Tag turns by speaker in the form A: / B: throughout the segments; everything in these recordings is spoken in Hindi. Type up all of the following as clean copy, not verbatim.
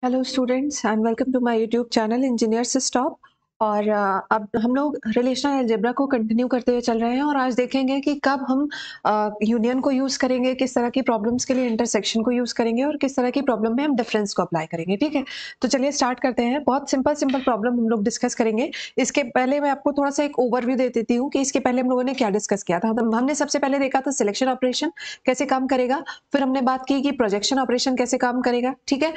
A: Hello students and welcome to my YouTube channel Engineers Stop. और अब हम लोग रिलेशनल अलजेब्रा को कंटिन्यू करते हुए चल रहे हैं और आज देखेंगे कि कब हम यूनियन को यूज़ करेंगे, किस तरह की प्रॉब्लम्स के लिए इंटरसेक्शन को यूज़ करेंगे और किस तरह की प्रॉब्लम में हम डिफरेंस को अप्लाई करेंगे। ठीक है, तो चलिए स्टार्ट करते हैं। बहुत सिंपल सिंपल प्रॉब्लम हम लोग डिस्कस करेंगे। इसके पहले मैं आपको थोड़ा सा एक ओवरव्यू दे देती हूँ कि इसके पहले हम लोगों ने क्या डिस्कस किया था। हमने सबसे पहले देखा था सिलेक्शन ऑपरेशन कैसे काम करेगा, फिर हमने बात की कि प्रोजेक्शन ऑपरेशन कैसे काम करेगा। ठीक है,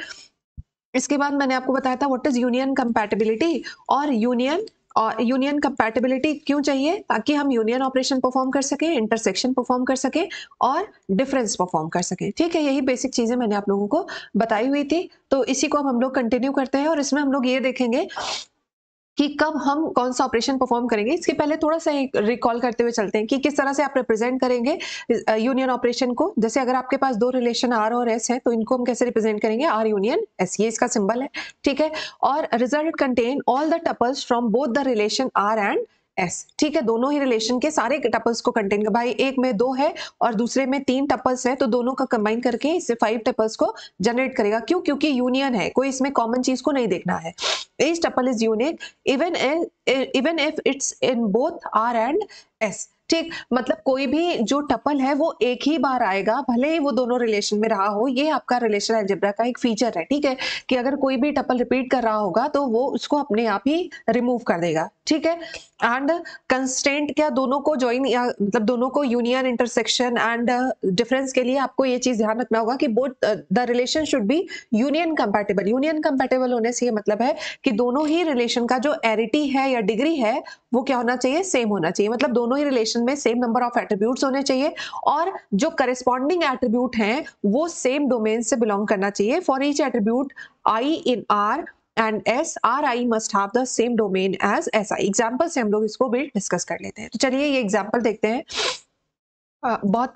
A: इसके बाद मैंने आपको बताया था व्हाट इज यूनियन कंपैटिबिलिटी और यूनियन कंपैटिबिलिटी क्यों चाहिए, ताकि हम यूनियन ऑपरेशन परफॉर्म कर सकें, इंटरसेक्शन परफॉर्म कर सकें और डिफरेंस परफॉर्म कर सकें। ठीक है, यही बेसिक चीजें मैंने आप लोगों को बताई हुई थी। तो इसी को अब हम लोग कंटिन्यू करते हैं और इसमें हम लोग ये देखेंगे कि कब हम कौन सा ऑपरेशन परफॉर्म करेंगे। इसके पहले थोड़ा सा एक रिकॉल करते हुए चलते हैं कि किस तरह से आप रिप्रेजेंट करेंगे यूनियन ऑपरेशन को। जैसे अगर आपके पास दो रिलेशन आर और एस है तो इनको हम कैसे रिप्रेजेंट करेंगे, आर यूनियन एस, ये इसका सिंबल है। ठीक है, और result contain all the tuples from both the relation R and S. ठीक है, दोनों ही रिलेशन के सारे टपल्स को कंटेन कर, भाई एक में 2 है और दूसरे में 3 टपल्स है तो दोनों का कंबाइन करके इससे 5 टपल्स को जनरेट करेगा। क्यों? क्योंकि यूनियन है, कोई इसमें कॉमन चीज को नहीं देखना है। each tuple is unique even if it's in both R and S। ठीक, मतलब कोई भी जो टपल है वो एक ही बार आएगा, भले ही वो दोनों रिलेशन में रहा हो। ये आपका रिलेशनल अलजेब्रा का एक फीचर है। ठीक है, कि अगर कोई भी टपल रिपीट कर रहा होगा तो वो उसको अपने आप ही रिमूव कर देगा। ठीक है, एंड कंस्टेंट क्या, दोनों को ज्वाइन या मतलब दोनों को यूनियन, इंटरसेक्शन एंड डिफरेंस के लिए आपको ये चीज ध्यान रखना होगा कि both the relation should be union compatible. Union compatible होने से ये मतलब है कि दोनों ही रिलेशन का जो एरिटी है या डिग्री है वो क्या होना चाहिए, सेम होना चाहिए। मतलब दोनों ही रिलेशन में सेम नंबर ऑफ एट्रीब्यूट्स होने चाहिए और जो करेस्पॉन्डिंग एट्रीब्यूट हैं वो सेम डोमेन से बिलोंग करना चाहिए। For each attribute i in R and S, R i must have the same domain as S i. Example से हम लोग इसको भी डिस्कस कर लेते हैं। तो चलिए ये एग्जाम्पल देखते हैं। बहुत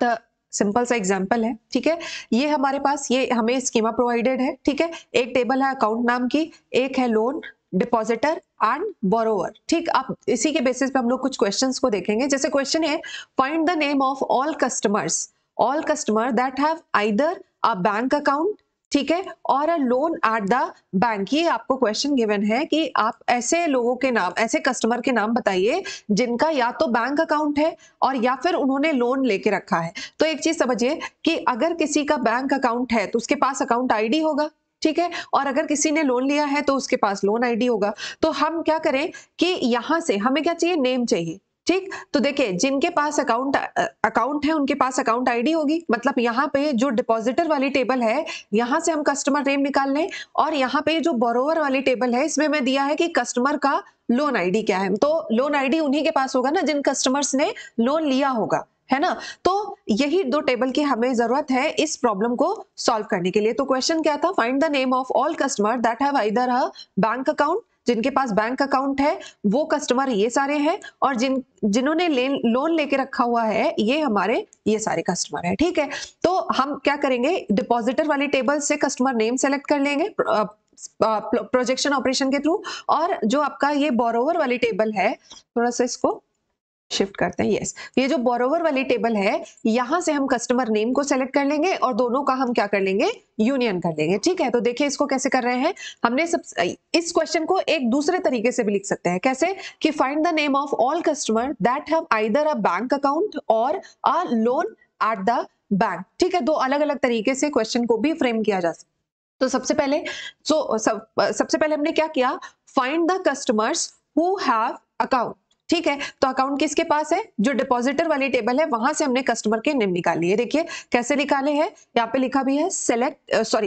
A: सिंपल सा एग्जांपल है। ठीक है, ये हमारे पास ये हमें स्कीमा प्रोवाइडेड है। ठीक है, एक टेबल है अकाउंट नाम की, एक है लोन, डिपॉजिटर एंड बोरोवर। ठीक, अब इसी के बेसिस पे हम लोग कुछ क्वेश्चंस को देखेंगे। जैसे क्वेश्चन है, find the name of all customer that have either a bank account, ठीक है, और अ लोन एट द बैंक। ये आपको क्वेश्चन गिवन है कि आप ऐसे लोगों के नाम, ऐसे कस्टमर के नाम बताइए जिनका या तो बैंक अकाउंट है और या फिर उन्होंने लोन लेके रखा है। तो एक चीज समझिए कि अगर किसी का बैंक अकाउंट है तो उसके पास अकाउंट आईडी होगा। ठीक है, और अगर किसी ने लोन लिया है तो उसके पास लोन आईडी होगा। तो हम क्या करें कि यहां से हमें क्या चाहिए, नेम चाहिए। ठीक, तो देखिए जिनके पास अकाउंट है उनके पास अकाउंट आईडी होगी। मतलब यहाँ पे जो डिपॉजिटर वाली टेबल है यहां से हम कस्टमर नेम निकाल लें, और यहाँ पे जो बोरोवर वाली टेबल है इसमें मैं दिया है कि कस्टमर का लोन आईडी क्या है। तो लोन आईडी उन्हीं के पास होगा ना जिन कस्टमर्स ने लोन लिया होगा, है ना। तो यही दो टेबल की हमें जरूरत है इस प्रॉब्लम को सॉल्व करने के लिए। तो क्वेश्चन क्या था, find the name of all customer that have either a bank account, जिनके पास बैंक अकाउंट है वो कस्टमर ये सारे हैं, और जिन्होंने लोन लेके रखा हुआ है ये हमारे ये सारे कस्टमर है। ठीक है, तो हम क्या करेंगे, डिपॉजिटर वाली टेबल से कस्टमर नेम सेलेक्ट कर लेंगे प्रोजेक्शन ऑपरेशन के थ्रू, और जो आपका ये बोरोवर वाली टेबल है, थोड़ा सा इसको शिफ्ट करते हैं। यस, ये जो बोरोवर वाली टेबल है यहां से हम कस्टमर नेम को सेलेक्ट कर लेंगे और दोनों का हम क्या कर लेंगे, यूनियन कर लेंगे। ठीक है, तो देखिए इसको कैसे कर रहे हैं। हमने सब इस क्वेश्चन को एक दूसरे तरीके से भी लिख सकते हैं। कैसे कि find the name of all customer that have either a bank account और अ लोन एट द बैंक। ठीक है, दो अलग अलग तरीके से क्वेश्चन को भी फ्रेम किया जा सकता है। तो सबसे पहले हमने क्या किया, find the customers who have account. ठीक है, तो अकाउंट किसके पास है, जो डिपॉजिटर वाली टेबल है वहां से हमने कस्टमर के नेम निकाल लिए। देखिए कैसे निकाले हैं, यहाँ पे लिखा भी है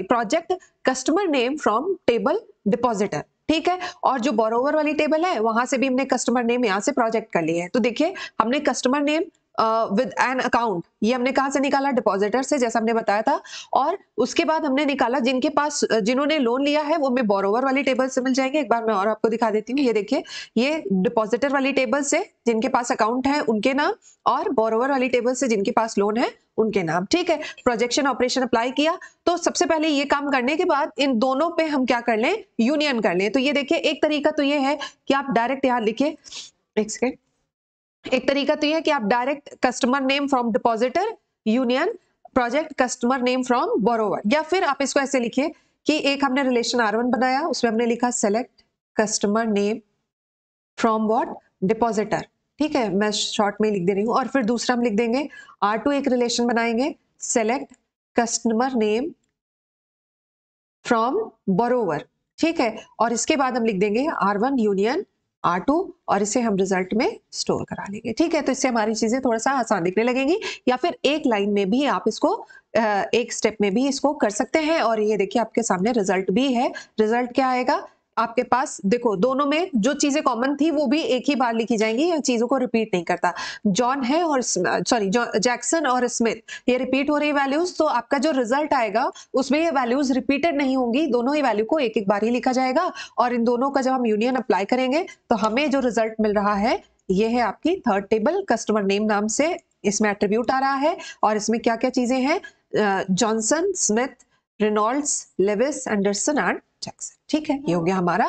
A: project customer name from table depositor. ठीक है, और जो बोरोवर वाली टेबल है वहां से भी हमने कस्टमर नेम यहाँ से प्रोजेक्ट कर लिए हैं। तो देखिए हमने customer name with an account ये हमने कहां से निकाला, डिपॉजिटर से, जैसा हमने बताया था। और उसके बाद हमने निकाला जिनके पास जिन्होंने लोन लिया है वो हमें बोरोवर वाली टेबल से मिल जाएंगे। एक बार मैं और आपको दिखा देती हूँ। ये देखिए, ये डिपॉजिटर वाली टेबल से जिनके पास अकाउंट है उनके नाम, और बोरोवर वाली टेबल से जिनके पास लोन है उनके नाम। ठीक है, प्रोजेक्शन ऑपरेशन अप्लाई किया। तो सबसे पहले ये काम करने के बाद इन दोनों पे हम क्या कर लें, यूनियन कर लें। तो ये देखिए एक तरीका तो ये है कि आप डायरेक्ट यहाँ लिखिए, एक सेकेंड, एक तरीका तो यह कि आप direct customer name from depositor union project customer name from borrower, या फिर आप इसको ऐसे लिखिए कि एक हमने रिलेशन R1 बनाया, उसमें हमने लिखा select customer name from what, depositor, ठीक है, मैं शॉर्ट में लिख दे रही हूँ। और फिर दूसरा हम लिख देंगे R2 एक रिलेशन बनाएंगे, select customer name from borrower, ठीक है, और इसके बाद हम लिख देंगे R1 यूनियन R2 और इसे हम रिजल्ट में स्टोर करा लेंगे, ठीक है। तो इससे हमारी चीजें थोड़ा सा आसान दिखने लगेंगी, या फिर एक लाइन में भी आप इसको एक स्टेप में भी इसको कर सकते हैं। और ये देखिए आपके सामने रिजल्ट भी है। रिजल्ट क्या आएगा आपके पास, देखो दोनों में जो चीजें कॉमन थी वो भी एक ही बार लिखी जाएंगी, चीजों को रिपीट नहीं करता। जॉन है और सॉरी जैक्सन और स्मिथ ये रिपीट हो रही वैल्यूज, तो आपका जो रिजल्ट आएगा उसमें ये वैल्यूज रिपीटेड नहीं होंगी, दोनों ही वैल्यू को एक एक बार ही लिखा जाएगा। और इन दोनों का जब हम यूनियन अप्लाई करेंगे तो हमें जो रिजल्ट मिल रहा है ये है आपकी थर्ड टेबल, कस्टमर नेम नाम से इसमें एट्रीब्यूट आ रहा है। और इसमें क्या क्या चीजें हैं, Johnson, Smith, Reynolds, Lewis, Anderson and Jackson, ठीक है। ये हो गया हमारा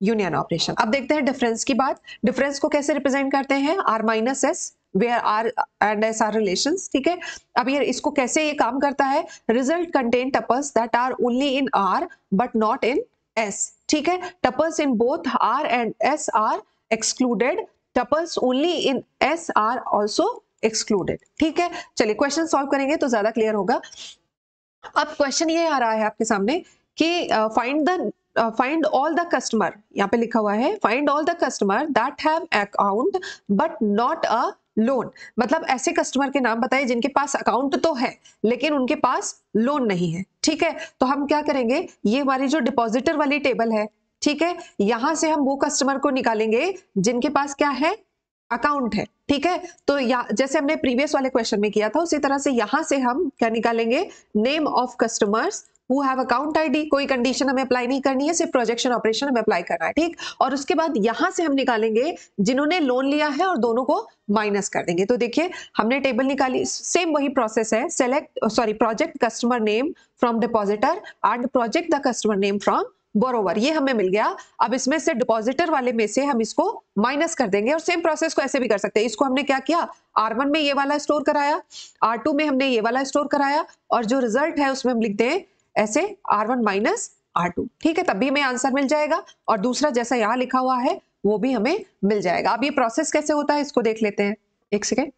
A: यूनियन ऑपरेशन। अब देखते हैं डिफरेंस की बात। डिफरेंस को कैसे रिप्रेजेंट करते हैं, R minus S where R and S are relations, ठीक है। अब ये इसको कैसे ये काम करता है, result contain tuples that are only in R but not in S, ठीक है। Tuples in both R and S are excluded, tuples only in S are also excluded, ठीक है। चलिए क्वेश्चन सॉल्व करेंगे तो ज्यादा क्लियर होगा। अब क्वेश्चन ये आ रहा है आपके सामने कि फाइंड ऑल द कस्टमर, यहाँ पे लिखा हुआ है find all the customer that have account but not a loan, मतलब ऐसे कस्टमर के नाम बताइए जिनके पास अकाउंट तो है लेकिन उनके पास लोन नहीं है, ठीक है। तो हम क्या करेंगे, ये हमारी जो डिपॉजिटर वाली टेबल है, ठीक है, यहां से हम वो कस्टमर को निकालेंगे जिनके पास क्या है, अकाउंट है, ठीक है। तो जैसे हमने प्रीवियस वाले क्वेश्चन में किया था उसी तरह से यहां से हम क्या निकालेंगे, name of customers who have account ID, कोई कंडीशन हमें अप्लाई नहीं करनी है, सिर्फ प्रोजेक्शन ऑपरेशन हमें अप्लाई करना है, ठीक। और उसके बाद यहां से हम निकालेंगे जिन्होंने लोन लिया है और दोनों को माइनस कर देंगे। तो देखिए हमने टेबल निकाली, सेम वही प्रोसेस है, project customer name from depositor and project the customer name from borrower, ये हमें मिल गया। अब इसमें से डिपॉजिटर वाले में से हम इसको माइनस कर देंगे, और सेम प्रोसेस को ऐसे भी कर सकते हैं। इसको हमने क्या किया, R1 में ये वाला स्टोर कराया, R2 में हमने ये वाला स्टोर कराया, और जो रिजल्ट है उसमें हम लिखते हैं ऐसे R1 माइनस R2, ठीक है, तब भी हमें आंसर मिल जाएगा। और दूसरा जैसा यहाँ लिखा हुआ है वो भी हमें मिल जाएगा। अब ये प्रोसेस कैसे होता है इसको देख लेते हैं, एक सेकेंड।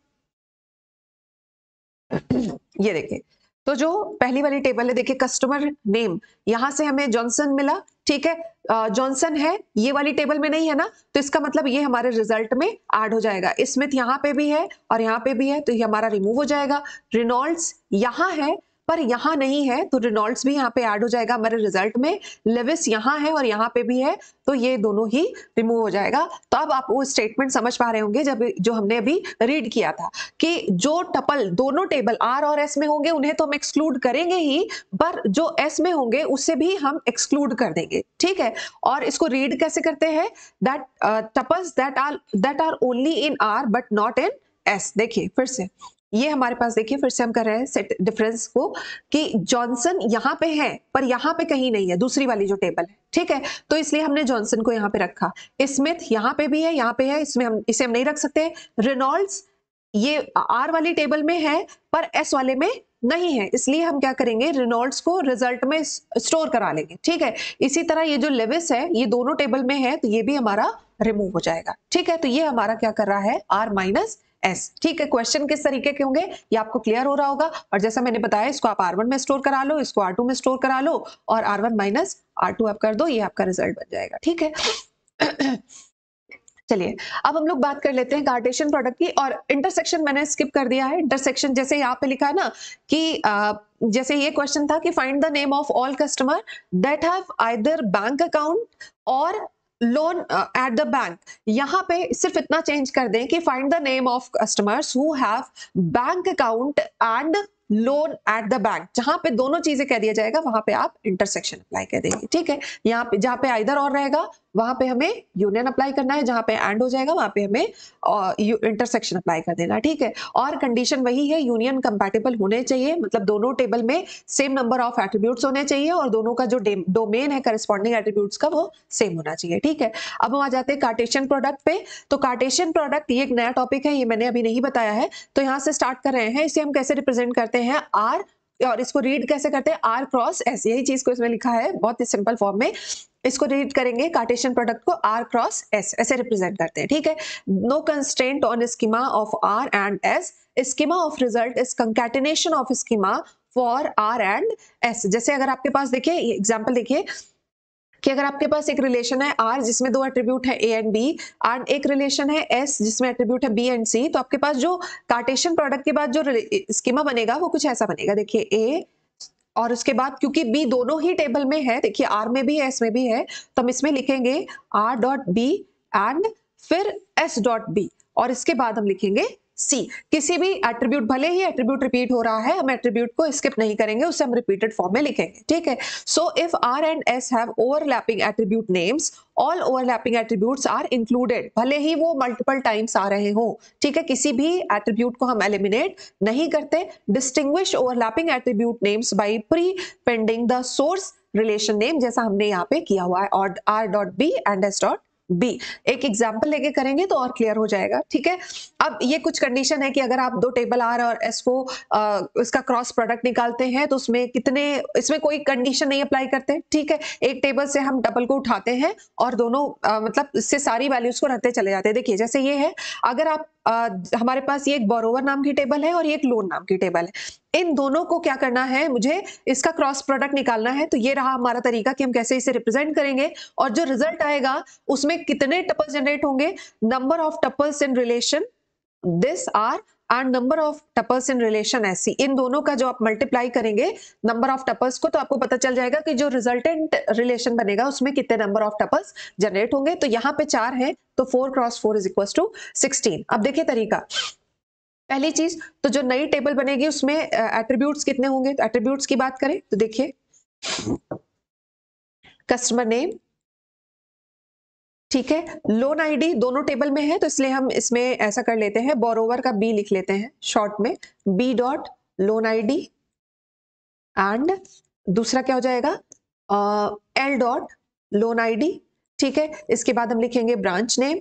A: ये देखिए, तो जो पहली वाली टेबल है, देखिए कस्टमर नेम, यहां से हमें जॉनसन मिला, ठीक है, जॉनसन है, ये वाली टेबल में नहीं है ना, तो इसका मतलब ये हमारे रिजल्ट में ऐड हो जाएगा। स्मिथ यहाँ पे भी है और यहाँ पे भी है, तो ये हमारा रिमूव हो जाएगा। रेनॉल्ड्स यहाँ है पर यहाँ नहीं है, तो रेनॉल्ड्स भी यहाँ पे ऐड हो जाएगा हमारे रिजल्ट में। लेविस यहाँ है और यहाँ पे भी है, तो ये दोनों ही रिमूव हो जाएगा। तो अब आप वो स्टेटमेंट समझ पा रहे होंगे जब जो हमने अभी रीड किया था कि जो टपल दोनों टेबल R और S में होंगे उन्हें तो हम एक्सक्लूड करेंगे ही, पर जो S में होंगे उससे भी हम एक्सक्लूड कर देंगे, ठीक है। और इसको रीड कैसे करते हैं, that tuples that are only in R but not in S। देखिए फिर से ये हमारे पास, देखिए फिर से हम कर रहे हैं सेट डिफरेंस को कि जॉनसन यहाँ पे है पर यहाँ पे कहीं नहीं है, दूसरी वाली जो टेबल है, ठीक है, तो इसलिए हमने जॉनसन को यहाँ पे रखा। स्मिथ यहाँ पे भी है, यहाँ पे है, इसमें हम इसे हम नहीं रख सकते। रेनॉल्ड्स ये R वाली टेबल में है पर S वाले में नहीं है, इसलिए हम क्या करेंगे, रेनॉल्ड्स को रिजल्ट में स्टोर करा लेंगे, ठीक है। इसी तरह ये जो लेविस है ये दोनों टेबल में है, तो ये भी हमारा रिमूव हो जाएगा, ठीक है। तो ये हमारा क्या कर रहा है, R माइनस S, ठीक है। क्वेश्चन किस तरीके के होंगे ये आपको क्लियर हो रहा होगा। और जैसा मैंने बताया इसको आप R1 में स्टोर करा लो, इसको R2 में स्टोर करा लो और R1 माइनस R2 आप कर दो, ये आपका रिजल्ट बन जाएगा, ठीक है। चलिए अब हम लोग बात कर लेते हैं कार्टेशियन प्रोडक्ट की। और इंटरसेक्शन मैंने स्किप कर दिया है। इंटरसेक्शन जैसे यहाँ पे लिखा है ना कि जैसे ये क्वेश्चन था कि find the name of all customer that have either bank account और लोन एट द बैंक, यहाँ पे सिर्फ इतना चेंज कर दें कि find the name of customers who have bank account and loan at the bank. जहां पे दोनों चीजें कह दिया जाएगा वहां पे आप इंटरसेक्शन अप्लाई कर देंगे, ठीक है। यहाँ पे जहां पे आइदर और रहेगा वहां पे हमें यूनियन अप्लाई करना है, जहां पे एंड हो जाएगा वहां पे हमें इंटरसेक्शन अप्लाई कर देना, ठीक है। और कंडीशन वही है, यूनियन कंपैटिबल होने चाहिए, मतलब दोनों टेबल में सेम नंबर ऑफ एट्रीब्यूट्स होने चाहिए और दोनों का जो डोमेन है करस्पॉन्डिंग एट्रीब्यूट्स का वो सेम होना चाहिए, ठीक है। अब हम आ जाते हैं कार्टेशियन प्रोडक्ट पे। तो कार्टेशियन प्रोडक्ट ये एक नया टॉपिक है, ये मैंने अभी नहीं बताया है, तो यहाँ से स्टार्ट कर रहे हैं। इसे हम कैसे रिप्रेजेंट करते हैं, R और इसको रीड कैसे करते हैं, आर क्रॉस एस, यही चीज को इसमें लिखा है बहुत ही सिंपल फॉर्म में। इसको रीड करेंगे कार्टेशियन प्रोडक्ट को आर क्रॉस एस ऐसे रिप्रेजेंट करते हैं, ठीक है। No constraint on schema of R and S, schema of result is concatenation of schema for R and S. जैसे अगर आपके पास देखिए एग्जांपल देखिए कि अगर आपके पास एक रिलेशन है आर जिसमें दो एट्रीब्यूट है ए एंड बी, एंड एक रिलेशन है एस जिसमें एट्रीब्यूट है बी एंड सी, तो आपके पास जो कार्टेशियन प्रोडक्ट के बाद जो स्कीमा बनेगा वो कुछ ऐसा बनेगा। देखिए ए और उसके बाद क्योंकि बी दोनों ही टेबल में है, देखिए आर में भी है एस में भी है, तो हम इसमें लिखेंगे आर डॉट बी एंड फिर एस डॉट बी, और इसके बाद हम लिखेंगे सी। किसी भी एट्रीब्यूट, भले ही एट्रीब्यूट रिपीट हो रहा है, हम एट्रीब्यूट को स्किप नहीं करेंगे, उसे हम रिपीटेड फॉर्म में लिखेंगे, ठीक है। So if R and S have overlapping attribute names, all overlapping attributes are included, भले ही वो मल्टीपल टाइम्स आ रहे हो, ठीक है, किसी भी एट्रीब्यूट को हम एलिमिनेट नहीं करते। Distinguish overlapping attribute names by prepending the source relation name, जैसा हमने यहाँ पे किया हुआ है, और R dot B and S dot B. एक एग्जाम्पल लेके करेंगे तो और क्लियर हो जाएगा, ठीक है। अब ये कुछ कंडीशन है कि अगर आप दो टेबल आर और एस को इसका क्रॉस प्रोडक्ट निकालते हैं तो उसमें कितने, इसमें कोई कंडीशन नहीं अप्लाई करते, ठीक है। एक टेबल से हम डबल को उठाते हैं और दोनों मतलब इससे सारी वैल्यूज को रखते चले जाते हैं। देखिए जैसे ये है, अगर आप हमारे पास ये एक बोरोवर नाम की टेबल है और ये एक लोन नाम की टेबल है, इन दोनों को क्या करना है, मुझे इसका क्रॉस प्रोडक्ट निकालना है। तो ये रहा हमारा तरीका कि हम कैसे इसे रिप्रेजेंट करेंगे, और जो रिजल्ट आएगा उसमें कितने टपल्स जनरेट होंगे, number of tuples in relation this R and number of tuples in relation S C, इन दोनों का जो आप मल्टीप्लाई करेंगे नंबर ऑफ टपल्स को, तो आपको पता चल जाएगा कि जो रिजल्टेंट रिलेशन बनेगा उसमें कितने नंबर ऑफ टपल्स जनरेट होंगे। तो यहाँ पे 4 है, तो 4 क्रॉस 4 इज इक्वल टू 16। अब देखिए तरीका, पहली चीज तो जो नई टेबल बनेगी उसमें एट्रीब्यूट्स कितने होंगे, तो एट्रीब्यूट्स की बात करें तो देखिए कस्टमर नेम, ठीक है, लोन आईडी दोनों टेबल में है तो इसलिए हम इसमें ऐसा कर लेते हैं, बोरोवर का बी लिख लेते हैं शॉर्ट में, b dot loan ID, and दूसरा क्या हो जाएगा एल डॉट लोन आईडी, ठीक है। इसके बाद हम लिखेंगे ब्रांच नेम,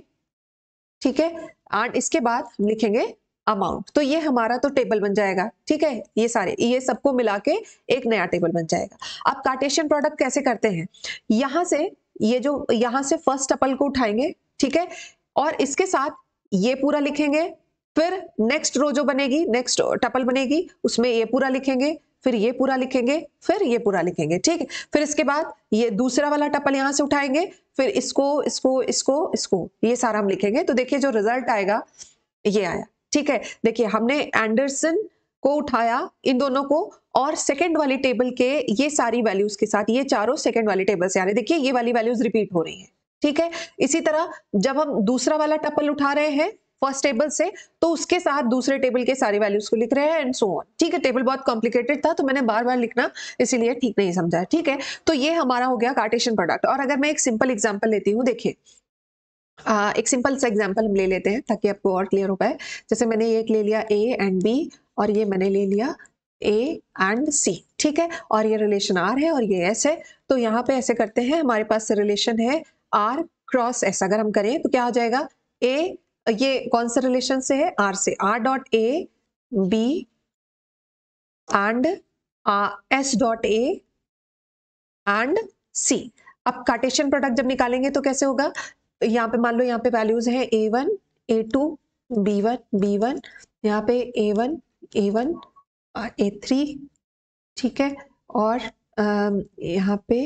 A: ठीक है, एंड इसके बाद हम लिखेंगे अमाउंट। तो ये हमारा तो टेबल बन जाएगा, ठीक है, ये सारे ये सबको मिला के एक नया टेबल बन जाएगा। अब कार्टेशियन प्रोडक्ट कैसे करते हैं, यहां से ये जो यहां से फर्स्ट टपल को उठाएंगे, ठीक है, और इसके साथ ये पूरा लिखेंगे, फिर नेक्स्ट रो जो बनेगी, नेक्स्ट टपल बनेगी उसमें ये पूरा लिखेंगे, फिर ये पूरा लिखेंगे, फिर ये पूरा लिखेंगे, ठीक है। फिर इसके बाद ये दूसरा वाला टपल यहां से उठाएंगे, फिर इसको इसको इसको इसको ये सारा हम लिखेंगे। तो देखिए जो रिजल्ट आएगा ये आया, ठीक है। देखिए हमने एंडरसन को उठाया, इन दोनों को, और सेकंड वाली टेबल के ये सारी वैल्यूज के साथ, ये चारों सेकंड वाली टेबल से आ रहे हैं, देखिए ये वाली वैल्यूज रिपीट हो रही है, ठीक है। इसी तरह जब हम दूसरा वाला टपल उठा रहे हैं फर्स्ट टेबल से, तो उसके साथ दूसरे टेबल के सारी वैल्यूज को लिख रहे हैं एंड सो ऑन, ठीक है। टेबल बहुत कॉम्प्लिकेटेड था तो मैंने बार बार लिखना इसीलिए ठीक नहीं समझा, ठीक है। तो ये हमारा हो गया कार्टेशियन प्रोडक्ट। और अगर मैं एक सिंपल एग्जाम्पल लेती हूँ, देखिए एक सिंपल सा एग्जांपल हम ले लेते हैं ताकि आपको और क्लियर हो पाए। जैसे मैंने एक ले लिया ए एंड बी, और ये मैंने ले लिया ए एंड सी, ठीक है, और ये रिलेशन आर है और ये एस है। तो यहाँ पे ऐसे करते हैं, हमारे पास रिलेशन है आर क्रॉस एस, अगर हम करें तो क्या हो जाएगा, ए, ये कौन सा रिलेशन से है, आर से, R dot A B and S dot A and C. अब कार्टेशियन प्रोडक्ट जब निकालेंगे तो कैसे होगा, यहाँ पे मान लो यहाँ पे वैल्यूज है a1 a2 b1 b1, यहाँ पे a1 a1 a3, ठीक है, और यहाँ पे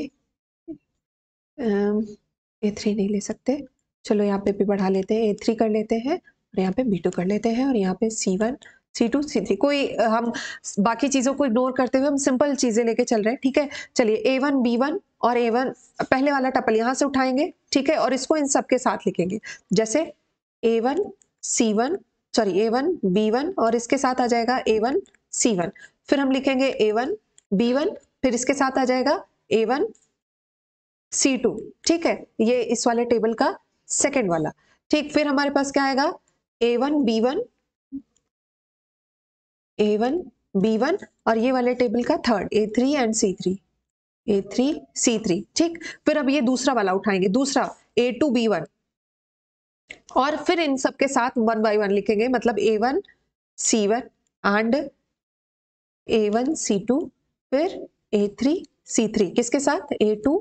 A: a3 नहीं ले सकते, चलो यहाँ पे भी बढ़ा लेते हैं, a3 कर लेते हैं, और यहाँ पे b2 कर लेते हैं, और यहाँ पे c1 c2 c3, कोई हम बाकी चीजों को इग्नोर करते हुए हम सिंपल चीजें लेके चल रहे हैं, ठीक है। चलिए a1 b1 और a1 पहले वाला टपल यहाँ से उठाएंगे, ठीक है, और इसको इन सब के साथ लिखेंगे, जैसे a1 c1 sorry a1 b1 और इसके साथ आ जाएगा a1 c1, फिर हम लिखेंगे a1 b1, फिर इसके साथ आ जाएगा a1 c2, ठीक है, ये इस वाले टेबल का सेकंड वाला, ठीक। फिर हमारे पास क्या आएगा, a1 b1 a1 b1, और ये वाले टेबल का third a3 and c3 a3 c3, ठीक। फिर अब ये दूसरा वाला उठाएंगे, दूसरा a2 b1, और फिर इन सब के साथ 1 by 1 लिखेंगे, मतलब a1 c1 and A1 C2 फिर A3 C3 किसके साथ A2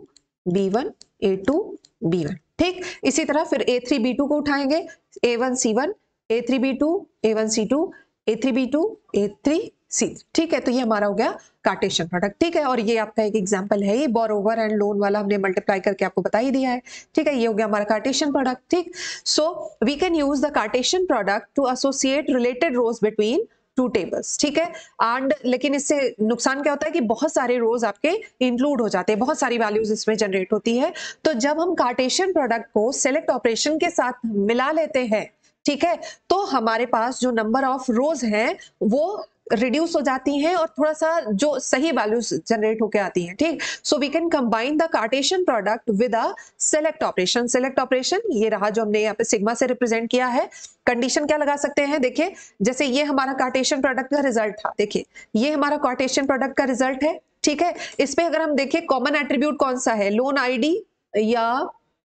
A: B1 A2 B1, ठीक। इसी तरह फिर A3 B2 को उठाएंगे, A1 C1 A3 B2 A1 C2 A3 B2 A3 C3, ठीक है। तो ये हमारा हो गया कार्टेशियन प्रोडक्ट, ठीक है। और ये आपका एक एग्जांपल है, ये बोरोवर एंड लोन वाला हमने मल्टीप्लाई करके आपको बता ही दिया है, ठीक है। ये हो गया हमारा कार्टेशियन प्रोडक्ट, ठीक। So we can use the Cartesian product to associate related rows between two tables, ठीक है। एंड लेकिन इससे नुकसान क्या होता है कि बहुत सारे रोज आपके इंक्लूड हो जाते हैं, बहुत सारी वैल्यूज इसमें जनरेट होती है। तो जब हम कार्टेशियन प्रोडक्ट को सेलेक्ट ऑपरेशन के साथ मिला लेते हैं, ठीक है, तो हमारे पास जो नंबर ऑफ रोज हैं वो रिड्यूस हो जाती हैं और थोड़ा सा जो सही वैल्यूज जनरेट होके आती हैं, ठीक। So we can combine the Cartesian product with a select operation. Select operation ये रहा जो हमने यहाँ पे सिग्मा से रिप्रेजेंट किया है। कंडीशन क्या लगा सकते हैं, देखिए जैसे ये हमारा कार्टेशियन प्रोडक्ट का रिजल्ट था, देखिए ये हमारा कार्टेशियन प्रोडक्ट का रिजल्ट है, ठीक है। इसमें अगर हम देखें कॉमन एट्रीब्यूट कौन सा है, लोन आईडी या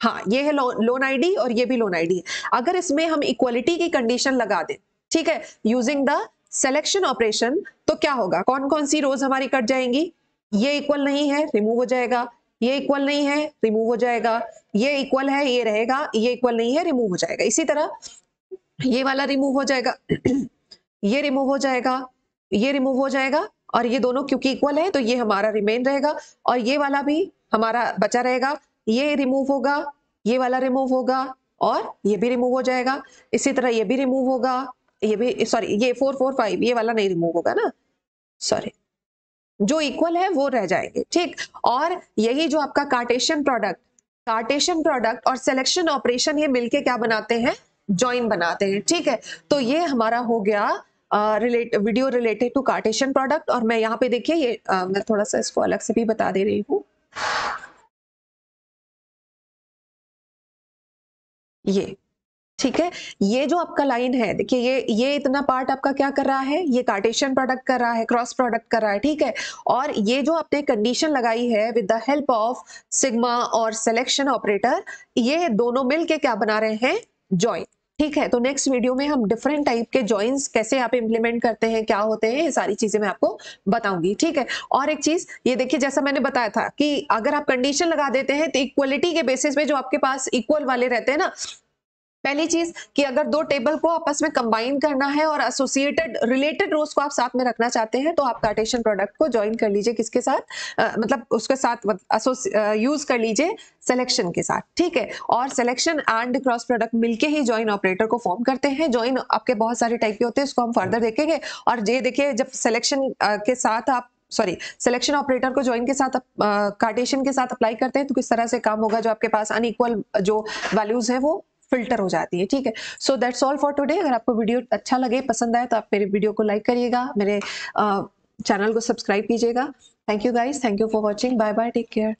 A: हाँ ये है लोन आईडी और ये भी लोन आईडी है। अगर इसमें हम इक्वलिटी की कंडीशन लगा दें, ठीक है, यूजिंग द सिलेक्शन ऑपरेशन, तो क्या होगा, कौन कौन सी रोज हमारी कट जाएंगी, ये इक्वल नहीं है रिमूव हो जाएगा, ये इक्वल नहीं है रिमूव हो जाएगा, ये इक्वल है ये रहेगा, ये इक्वल नहीं है रिमूव हो जाएगा। इसी तरह ये वाला रिमूव हो जाएगा ये रिमूव हो जाएगा, ये रिमूव हो जाएगा, और ये दोनों क्योंकि इक्वल है तो ये हमारा रिमेन रहेगा, और ये वाला भी हमारा बचा रहेगा, ये रिमूव होगा, ये वाला रिमूव होगा, और ये भी रिमूव हो जाएगा। इसी तरह ये भी रिमूव होगा, ये भी सॉरी ये 4 4 5 ये वाला नहीं रिमूव होगा ना, सॉरी, जो इक्वल है वो रह जाएंगे, ठीक। और यही जो आपका कार्टेशियन प्रोडक्ट और सिलेक्शन ऑपरेशन ये मिलके क्या बनाते हैं, जॉइन बनाते हैं, ठीक है। तो ये हमारा हो गया video related to Cartesian product. और मैं यहाँ पे देखिए ये मैं थोड़ा सा इसको अलग से भी बता दे रही हूँ, ये ठीक है। ये जो आपका लाइन है देखिए, ये इतना पार्ट आपका क्या कर रहा है, ये कार्टेशियन प्रोडक्ट कर रहा है, क्रॉस प्रोडक्ट कर रहा है, ठीक है। और ये जो आपने कंडीशन लगाई है with the help of sigma और सिलेक्शन ऑपरेटर, ये दोनों मिलके क्या बना रहे हैं, जॉइन, ठीक है। तो नेक्स्ट वीडियो में हम डिफरेंट टाइप के जॉइंस कैसे आप इंप्लीमेंट करते हैं, क्या होते हैं, ये सारी चीजें मैं आपको बताऊंगी, ठीक है। और एक चीज ये देखिए, जैसा मैंने बताया था कि अगर आप कंडीशन लगा देते हैं तो इक्वलिटी के बेसिस पे जो आपके पास इक्वल वाले रहते हैं ना, पहली चीज कि अगर दो टेबल को आपस में कंबाइन करना है और एसोसिएटेड रिलेटेड रोज को आप साथ में रखना चाहते हैं, तो आप कार्टेशियन प्रोडक्ट को ज्वाइन कर लीजिए किसके साथ, मतलब उसके साथ यूज कर लीजिए सिलेक्शन के साथ, ठीक है। और सिलेक्शन एंड क्रॉस प्रोडक्ट मिलके ही ज्वाइन ऑपरेटर को फॉर्म करते हैं। ज्वाइन आपके बहुत सारे टाइप के होते हैं, इसको हम फर्दर देखेंगे। और ये देखिए, जब सिलेक्शन के साथ आप सिलेक्शन ऑपरेटर को ज्वाइन के साथ कार्टेशियन के साथ अप्लाई करते हैं तो किस तरह से काम होगा, जो आपके पास अनइक्वल जो वैल्यूज है वो फिल्टर हो जाती है, ठीक है। So that's all for today. अगर आपको वीडियो अच्छा लगे, पसंद आए, तो आप मेरे वीडियो को लाइक करिएगा, मेरे चैनल को सब्सक्राइब कीजिएगा। Thank you guys, thank you for watching, bye bye, take care.